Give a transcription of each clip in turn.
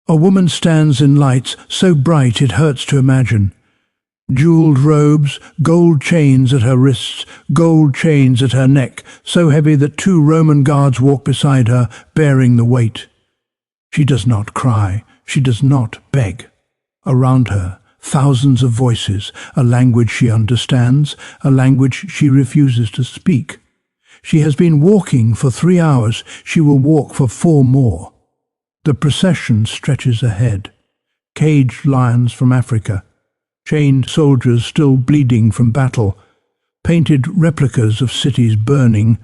A woman stands in lights so bright it hurts to imagine. Jeweled robes, gold chains at her wrists, gold chains at her neck, so heavy that 2 Roman guards walk beside her, bearing the weight. She does not cry, she does not beg. Around her, thousands of voices, a language she understands, a language she refuses to speak. She has been walking for 3 hours, she will walk for 4 more. The procession stretches ahead. Caged lions from Africa, chained soldiers still bleeding from battle, painted replicas of cities burning,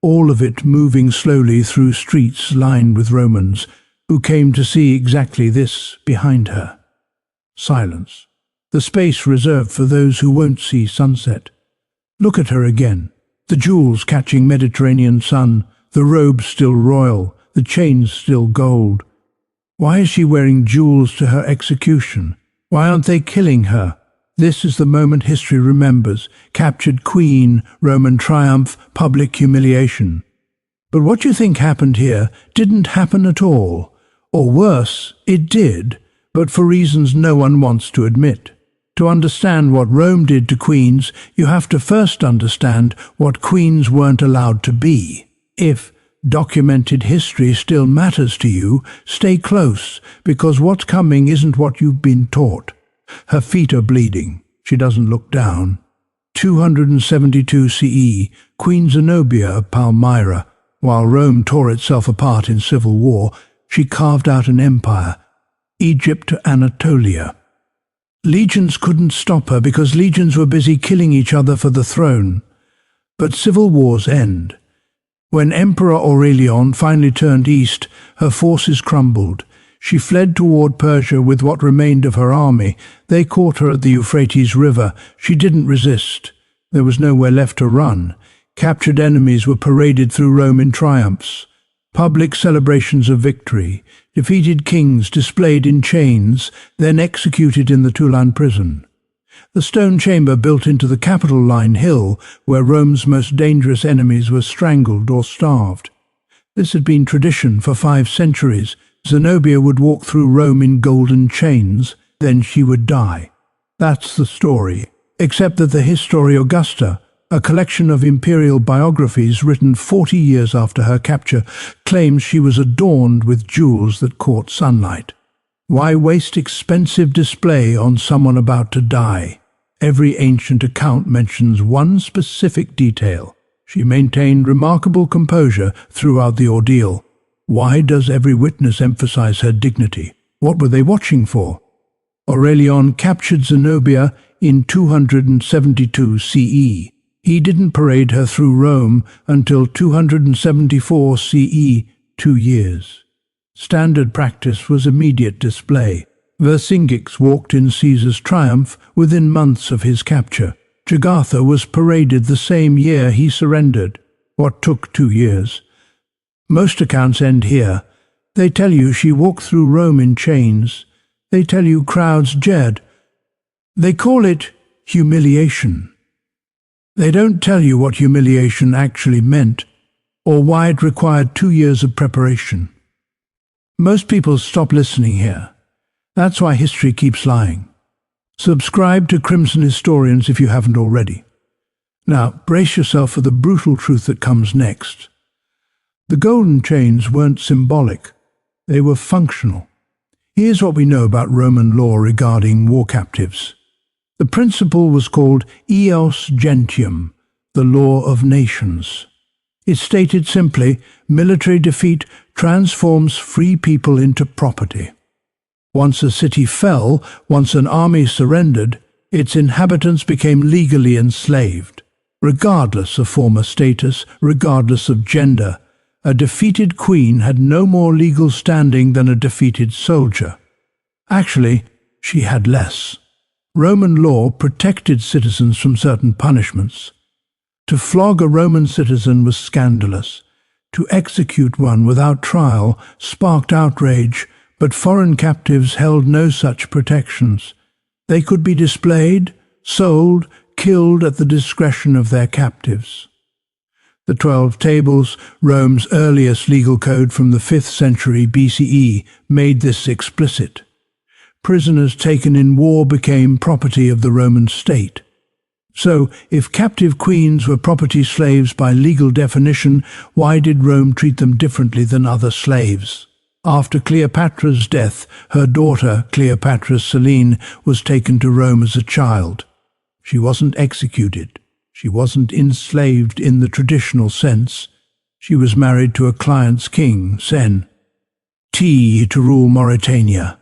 all of it moving slowly through streets lined with Romans, who came to see exactly this behind her. Silence. The space reserved for those who won't see sunset. Look at her again. The jewels catching Mediterranean sun, the robes still royal, the chains still gold. Why is she wearing jewels to her execution? Why aren't they killing her? This is the moment history remembers. Captured queen, Roman triumph, public humiliation. But what you think happened here didn't happen at all. Or worse, it did, but for reasons no one wants to admit. To understand what Rome did to queens, you have to first understand what queens weren't allowed to be. If documented history still matters to you, stay close, because what's coming isn't what you've been taught. Her feet are bleeding. She doesn't look down. 272 CE, Queen Zenobia of Palmyra. While Rome tore itself apart in civil war, she carved out an empire, Egypt to Anatolia. Legions couldn't stop her because legions were busy killing each other for the throne. But civil wars end. When Emperor Aurelian finally turned east, her forces crumbled. She fled toward Persia with what remained of her army. They caught her at the Euphrates River. She didn't resist. There was nowhere left to run. Captured enemies were paraded through Rome in triumphs. Public celebrations of victory. Defeated kings displayed in chains, then executed in the Tulan prison. The stone chamber built into the Capitoline Hill, where Rome's most dangerous enemies were strangled or starved. This had been tradition for 5 centuries. Zenobia would walk through Rome in golden chains, then she would die. That's the story, except that the Historia Augusta, a collection of imperial biographies written 40 years after her capture, claims she was adorned with jewels that caught sunlight. Why waste expensive display on someone about to die? Every ancient account mentions one specific detail. She maintained remarkable composure throughout the ordeal. Why does every witness emphasize her dignity? What were they watching for? Aurelian captured Zenobia in 272 CE. He didn't parade her through Rome until 274 CE, 2 years. Standard practice was immediate display. Vercingetorix walked in Caesar's triumph within months of his capture. Jugurtha was paraded the same year he surrendered, what took 2 years. Most accounts end here. They tell you she walked through Rome in chains. They tell you crowds jeered. They call it humiliation. They don't tell you what humiliation actually meant, or why it required 2 years of preparation. Most people stop listening here. That's why history keeps lying. Subscribe to Crimson Historians if you haven't already. Now, brace yourself for the brutal truth that comes next. The golden chains weren't symbolic. They were functional. Here's what we know about Roman law regarding war captives. The principle was called ius gentium, the law of nations. It stated simply, military defeat transforms free people into property. Once a city fell, once an army surrendered, its inhabitants became legally enslaved. Regardless of former status, regardless of gender, a defeated queen had no more legal standing than a defeated soldier. Actually, she had less. Roman law protected citizens from certain punishments. To flog a Roman citizen was scandalous. To execute one without trial sparked outrage, but foreign captives held no such protections. They could be displayed, sold, killed at the discretion of their captives. The 12 Tables, Rome's earliest legal code from the 5th century BCE, made this explicit. Prisoners taken in war became property of the Roman state. So, if captive queens were property slaves by legal definition, why did Rome treat them differently than other slaves? After Cleopatra's death, her daughter, Cleopatra Selene, was taken to Rome as a child. She wasn't executed. She wasn't enslaved in the traditional sense. She was married to a client's king, Sen, to rule Mauritania.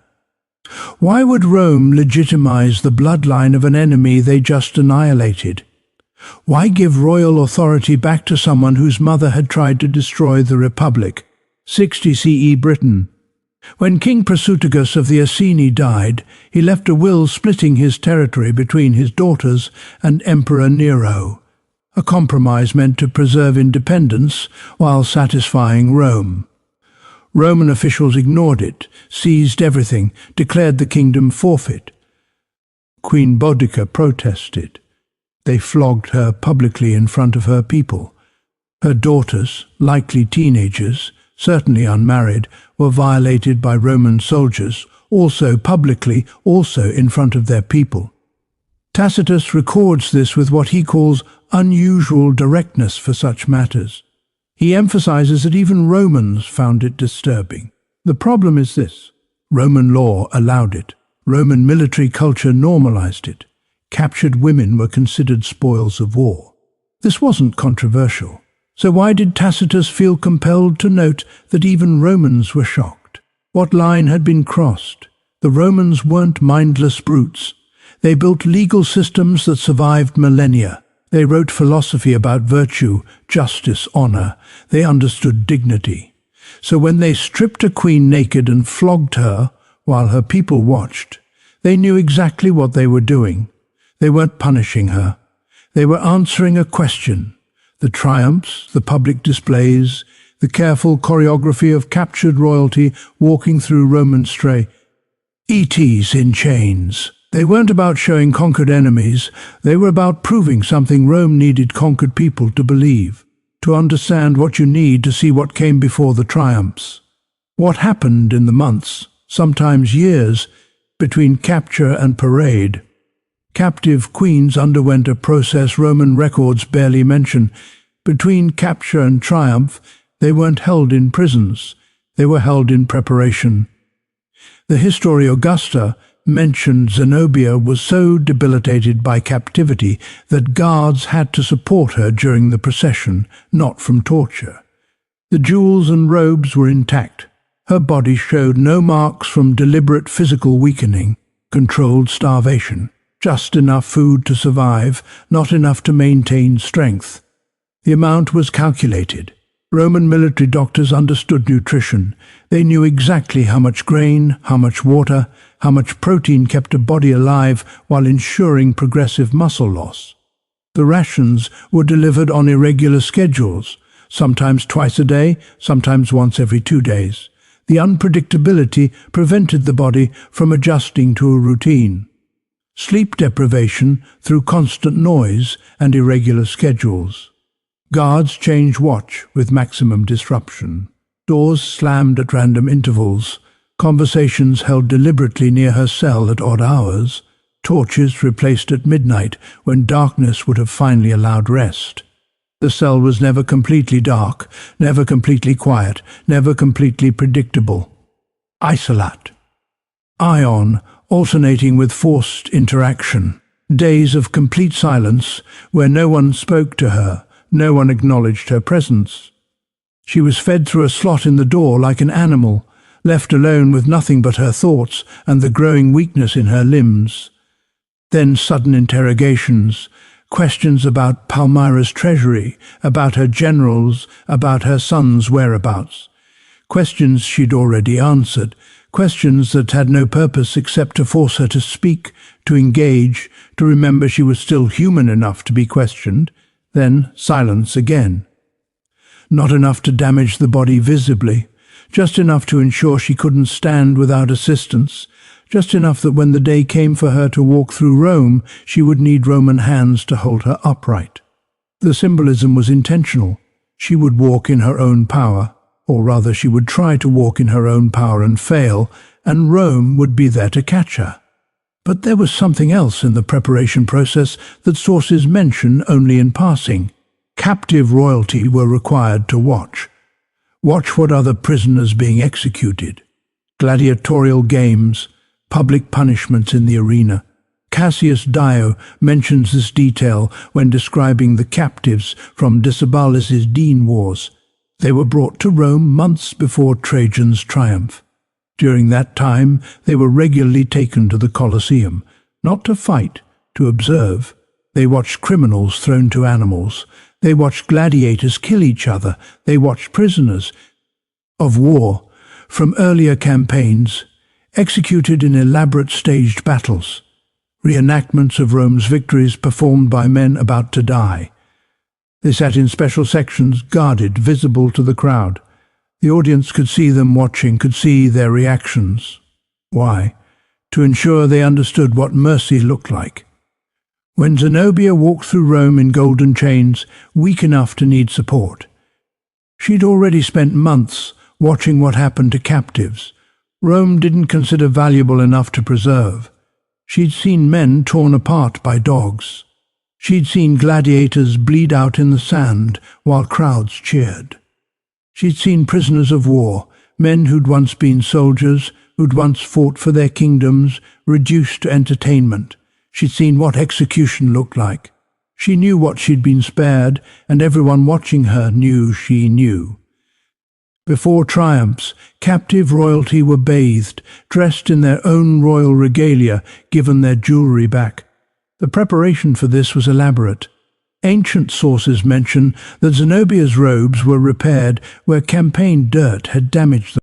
Why would Rome legitimize the bloodline of an enemy they just annihilated? Why give royal authority back to someone whose mother had tried to destroy the Republic? 60 CE Britain. When King Prasutagus of the Iceni died, he left a will splitting his territory between his daughters and Emperor Nero, a compromise meant to preserve independence while satisfying Rome. Roman officials ignored it, seized everything, declared the kingdom forfeit. Queen Boudica protested. They flogged her publicly in front of her people. Her daughters, likely teenagers, certainly unmarried, were violated by Roman soldiers, also publicly, also in front of their people. Tacitus records this with what he calls unusual directness for such matters. He emphasizes that even Romans found it disturbing. The problem is this: Roman law allowed it. Roman military culture normalized it. Captured women were considered spoils of war. This wasn't controversial. So why did Tacitus feel compelled to note that even Romans were shocked? What line had been crossed? The Romans weren't mindless brutes. They built legal systems that survived millennia. They wrote philosophy about virtue, justice, honor. They understood dignity. So when they stripped a queen naked and flogged her while her people watched, they knew exactly what they were doing. They weren't punishing her. They were answering a question. The triumphs, the public displays, the careful choreography of captured royalty walking through Roman ETs in chains. They weren't about showing conquered enemies. They were about proving something Rome needed conquered people to believe, to understand what you need to see what came before the triumphs. What happened in the months, sometimes years, between capture and parade. Captive queens underwent a process Roman records barely mention. Between capture and triumph, they weren't held in prisons. They were held in preparation. The Historia Augusta mentioned Zenobia was so debilitated by captivity that guards had to support her during the procession, not from torture. The jewels and robes were intact. Her body showed no marks from deliberate physical weakening, controlled starvation. Just enough food to survive, not enough to maintain strength. The amount was calculated. Roman military doctors understood nutrition. They knew exactly how much grain, how much water, how much protein kept a body alive while ensuring progressive muscle loss. The rations were delivered on irregular schedules, sometimes twice a day, sometimes once every 2 days. The unpredictability prevented the body from adjusting to a routine. Sleep deprivation through constant noise and irregular schedules. Guards changed watch with maximum disruption. Doors slammed at random intervals. Conversations held deliberately near her cell at odd hours. Torches replaced at midnight when darkness would have finally allowed rest. The cell was never completely dark, never completely quiet, never completely predictable. Isolate. Ion, alternating with forced interaction. Days of complete silence where no one spoke to her, no one acknowledged her presence. She was fed through a slot in the door like an animal, left alone with nothing but her thoughts and the growing weakness in her limbs. Then sudden interrogations, questions about Palmyra's treasury, about her generals, about her son's whereabouts. Questions she'd already answered, questions that had no purpose except to force her to speak, to engage, to remember she was still human enough to be questioned. Then silence again. Not enough to damage the body visibly, just enough to ensure she couldn't stand without assistance, just enough that when the day came for her to walk through Rome, she would need Roman hands to hold her upright. The symbolism was intentional. She would walk in her own power, or rather she would try to walk in her own power and fail, and Rome would be there to catch her. But there was something else in the preparation process that sources mention only in passing. Captive royalty were required to watch. Watch what other prisoners being executed. Gladiatorial games, public punishments in the arena. Cassius Dio mentions this detail when describing the captives from Decebalus' Dean Wars. They were brought to Rome months before Trajan's triumph. During that time, they were regularly taken to the Colosseum, not to fight, to observe. They watched criminals thrown to animals. They watched gladiators kill each other. They watched prisoners of war from earlier campaigns, executed in elaborate staged battles. Reenactments of Rome's victories performed by men about to die. They sat in special sections, guarded, visible to the crowd. The audience could see them watching, could see their reactions. Why? To ensure they understood what mercy looked like. When Zenobia walked through Rome in golden chains, weak enough to need support, she'd already spent months watching what happened to captives Rome didn't consider valuable enough to preserve. She'd seen men torn apart by dogs. She'd seen gladiators bleed out in the sand while crowds cheered. She'd seen prisoners of war, men who'd once been soldiers, who'd once fought for their kingdoms, reduced to entertainment. She'd seen what execution looked like. She knew what she'd been spared, and everyone watching her knew she knew. Before triumphs, captive royalty were bathed, dressed in their own royal regalia, given their jewelry back. The preparation for this was elaborate. Ancient sources mention that Zenobia's robes were repaired where campaign dirt had damaged them.